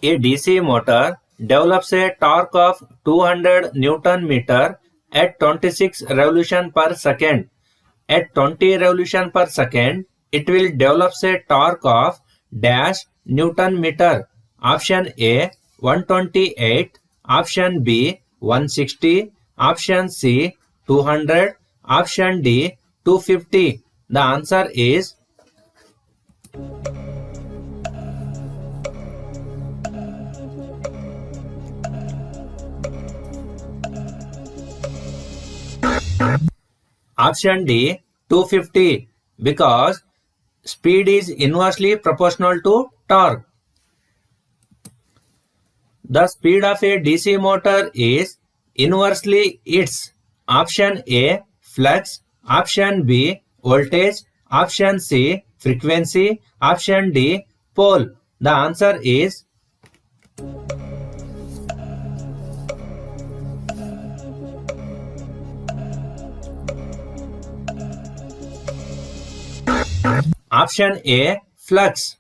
A DC motor develops a torque of 200 Newton meter at 26 revolution per second. At 20 revolution per second, it will develop a torque of dash Newton meter. Option A 128, option B 160, option C 200, option D 250. The answer is option D 250 because speed is inversely proportional to torque. The speed of a DC motor is inversely its option A flux, option B voltage, option C frequency, option D pole. The answer is option A flux.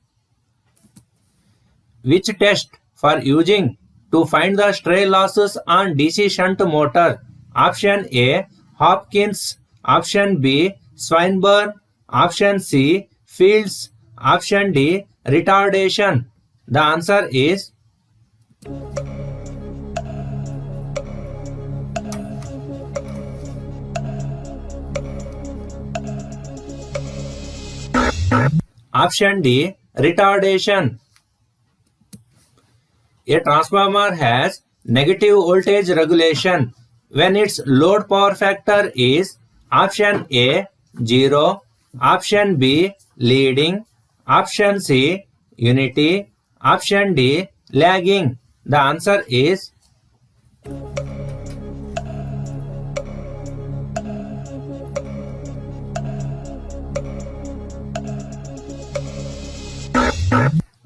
Which test for using to find the stray losses on DC shunt motor? Option A Hopkins, option B Swinburne, option C Fields, option D retardation. The answer is option D retardation. A transformer has negative voltage regulation when its load power factor is option A 0, option B leading, option C unity, option D lagging. The answer is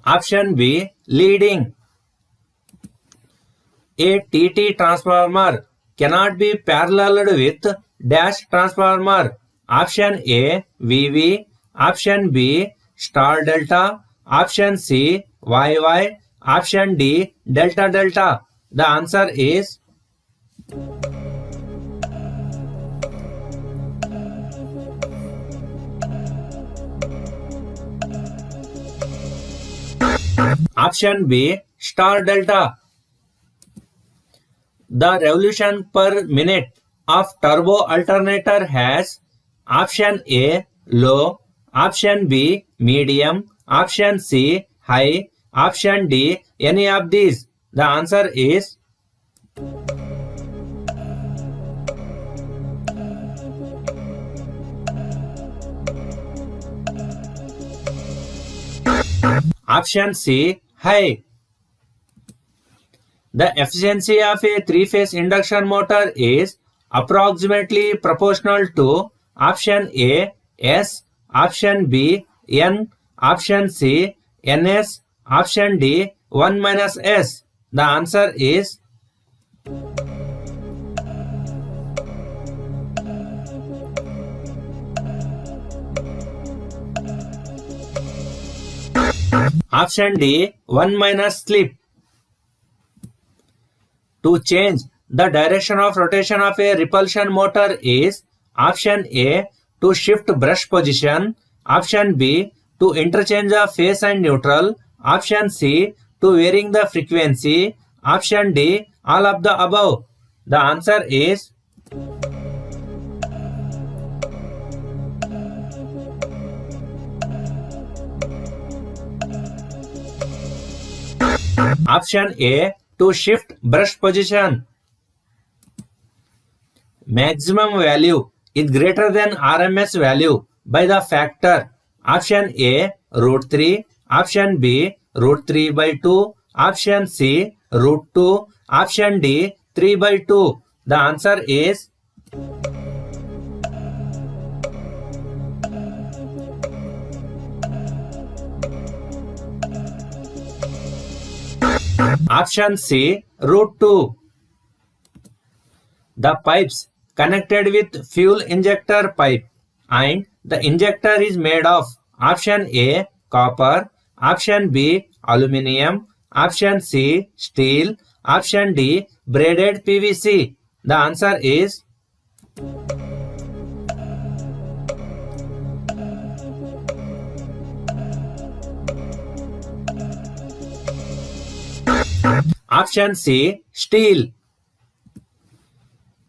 option B leading. A TT transformer cannot be paralleled with dash transformer. Option A VV, option B star delta, option C YY, option D delta delta. The answer is option B star delta. The revolution per minute of turbo alternator has option A low, option B medium, option C high, option D any of these. The answer is option C high. The efficiency of a three-phase induction motor is approximately proportional to option A S, option B N, option C Ns, option D 1 minus S. The answer is option D 1 minus slip. To change the direction of rotation of a repulsion motor is option A to shift brush position, option B to interchange of phase and neutral, option C to varying the frequency, option D all of the above. The answer is option A to shift brush position. Maximum value is greater than RMS value by the factor option A root 3, option B root 3 by 2, option C root 2, option D 3 by 2. The answer is option C root 2. The pipes connected with fuel injector pipe and the injector is made of option A copper, option B aluminium, Option C, steel. Option D, braided PVC. The answer is option C, steel.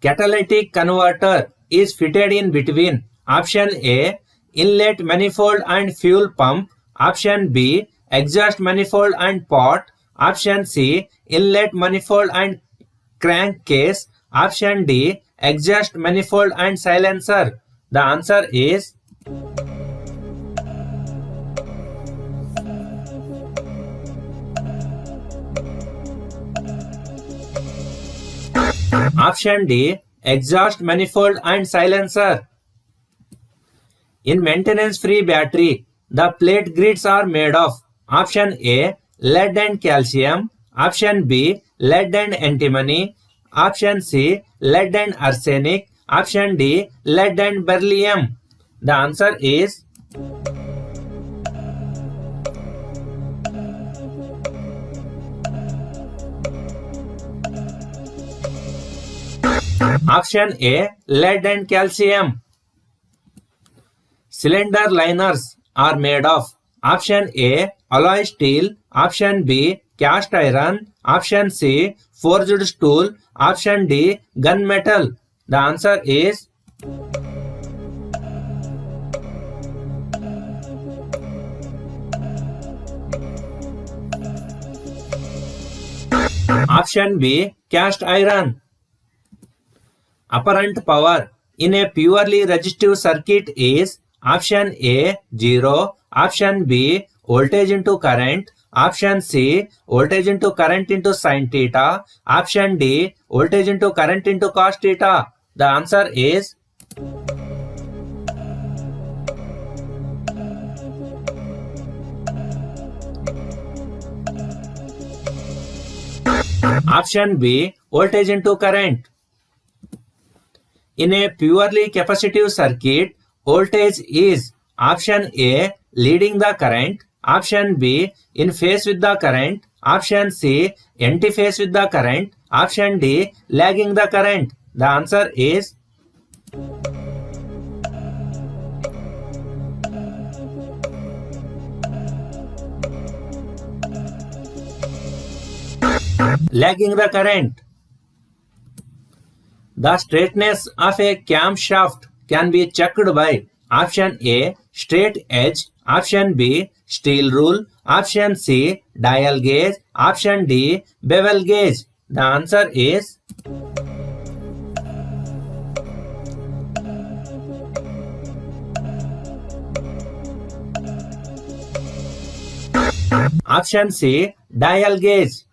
Catalytic converter is fitted in between option A, inlet manifold and fuel pump, option B, exhaust manifold and pot, option C, inlet manifold and crankcase, option D, exhaust manifold and silencer. The answer is option D, exhaust manifold and silencer. In maintenance-free battery, the plate grids are made of option A, lead and calcium, option B, lead and antimony, option C, lead and arsenic, option D, lead and beryllium. The answer is option A, lead and calcium. Cylinder liners are made of option A, alloy steel, option B, cast iron, option C, forged steel, option D, gunmetal. The answer is option B, cast iron. Apparent power in a purely resistive circuit is option A, 0, option B, voltage into current, option C, voltage into current into sin theta, option D, voltage into current into cos theta. The answer is option B, voltage into current. In a purely capacitive circuit, voltage is option A, leading the current, option B, in phase with the current, option C, anti-phase with the current, option D, lagging the current. The answer is lagging the current. The straightness of a camshaft can be checked by option A, straight edge, option B, steel rule, option C, dial gauge, option D, bevel gauge. The answer is option C, dial gauge.